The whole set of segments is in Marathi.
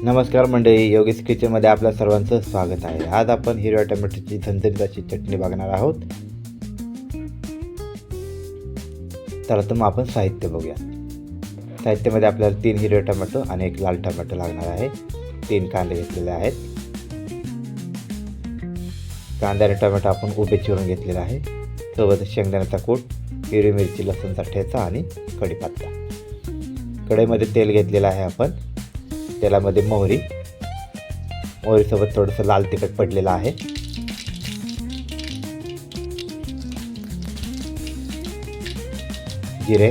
नमस्कार मंडळी, योगेश किचनमध्ये आपल्या सर्वांचं स्वागत आहे. आज आपण हिरव्या टोमॅटोची झणझणीत अशी चटणी बघणार आहोत. चला तर मग आपण साहित्य बघूया. साहित्यामध्ये आपल्याला 3 हिरवे टोमॅटो आणि 1 लाल टोमॅटो लागणार आहे. 3 कांदे घेतलेले आहेत. कांदा आणि टोमॅटो आपण उभे चिरून घेतलेला आहे. सोबत शेंगदाण्याचा कूट, हिरवी मिरची, लसूणचा ठेचा आणि कढीपत्ता. कढईमध्ये तेल घेतलेलं आहे आपण. तेलामध्ये मोहरीसोबत थोडंसं लाल तिखट पडलेलं आहे. जिरे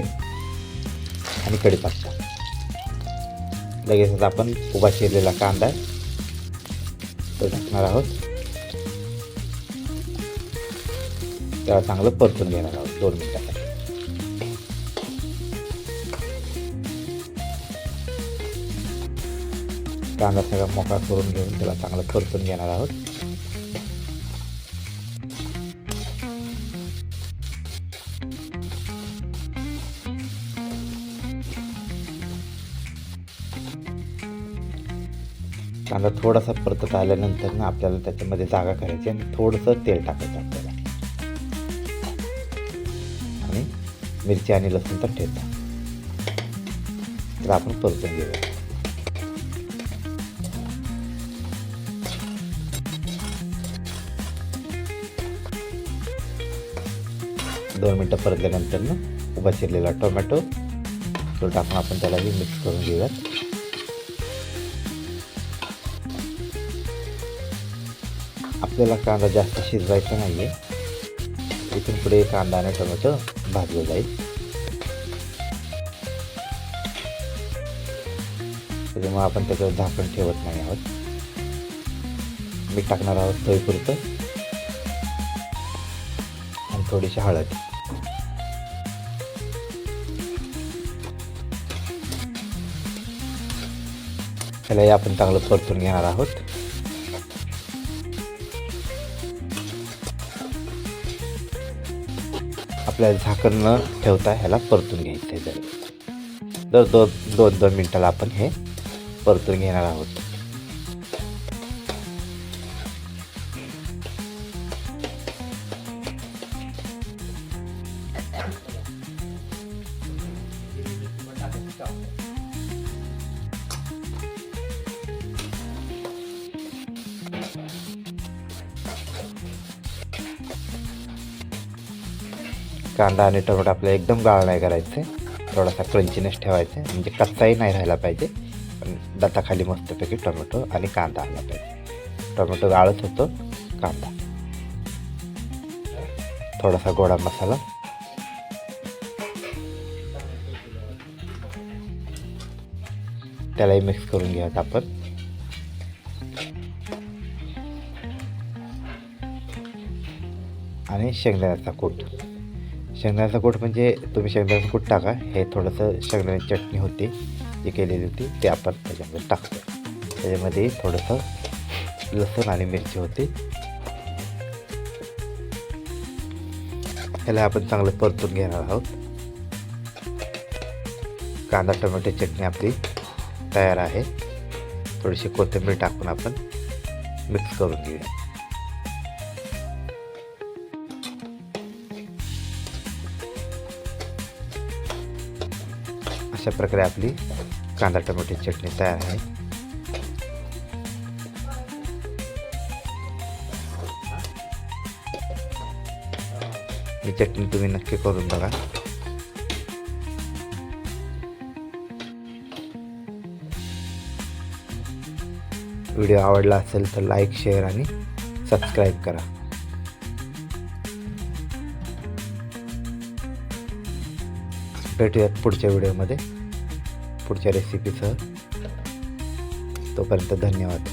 आणि कढीपत्ता. लगेचच आपण उभा चिरलेला कांदा तो टाकणार आहोत. त्याला चांगलं परतून घेणार आहोत 2 मिनिटासाठी. कांदा सगळा मोकळा करून घेऊन त्याला चांगलं परतून घेणार आहोत. कांदा थोडासा परतत आल्यानंतर ना आपल्याला त्याच्यामध्ये जागा करायची आणि थोडंसं तेल टाकायचं आपल्याला आणि मिरची आणि लसूणचा ठेचा. तर आपण परतून घेऊया. दोन मिनटं परतल्यानंतर ना उभा चिरलेला टोमॅटो तो टाकून आपण त्यालाही मिक्स करून घेऊयात. आपल्याला कांदा जास्त शिजवायचा नाही आहे. इथून पुढे कांदा आणि टोमॅटो भाजलं जाईल. त्याच्यामुळे आपण त्याच्यावर झाकण ठेवत नाही आहोत. मीठ टाकणार आहोत चवीपुरतं आणि थोडीशी हळद. त्यालाही आपण चांगलं परतून घेणार आहोत. आपल्याला झाकण न ठेवता ह्याला परतून घ्यायचं आहे. दर 2 मिनिटाला आपण हे परतून घेणार आहोत. कांदा आणि टोमॅटो आपल्याला एकदम गाळ नाही करायचं, थोडासा क्रंचीनेस ठेवायचा, म्हणजे कच्चाही नाही राहायला पाहिजे, पण दाताखाली मस्तपैकी टोमॅटो आणि कांदा आला पाहिजे. टोमॅटो गाळत होतो, कांदा, थोडासा गोडा मसाला, त्यालाही मिक्स करून घ्यायचं आपण. आणि शेंगदाण्याचा कूट. शेंगदाण्याचा कूट म्हणजे तुम्ही शेंगदाण्याचं कूट टाका. हे थोडंसं शेंगदाण्याची चटणी होती जी केलेली होती ते आपण त्याच्यामध्ये टाकतो. त्याच्यामध्ये थोडंसं लसूण आणि मिरची होती. ह्याला आपण चांगलं परतून घेणार आहोत. कांदा टोमॅटो चटणी आपली तयार आहे. थोडीशी कोथिंबीर टाकून आपण मिक्स करून घेऊया. अशा प्रकारे आपली कांदा टोमॅटो चटणी तयार आहे. ही चटणी तुम्ही नक्की करून बघा. व्हिडिओ आवडला असेल तर लाईक, शेअर आणि सबस्क्राईब करा. भेटूयात पुढच्या व्हिडिओमध्ये पुढच्या रेसिपीसह. तोपर्यंत धन्यवाद.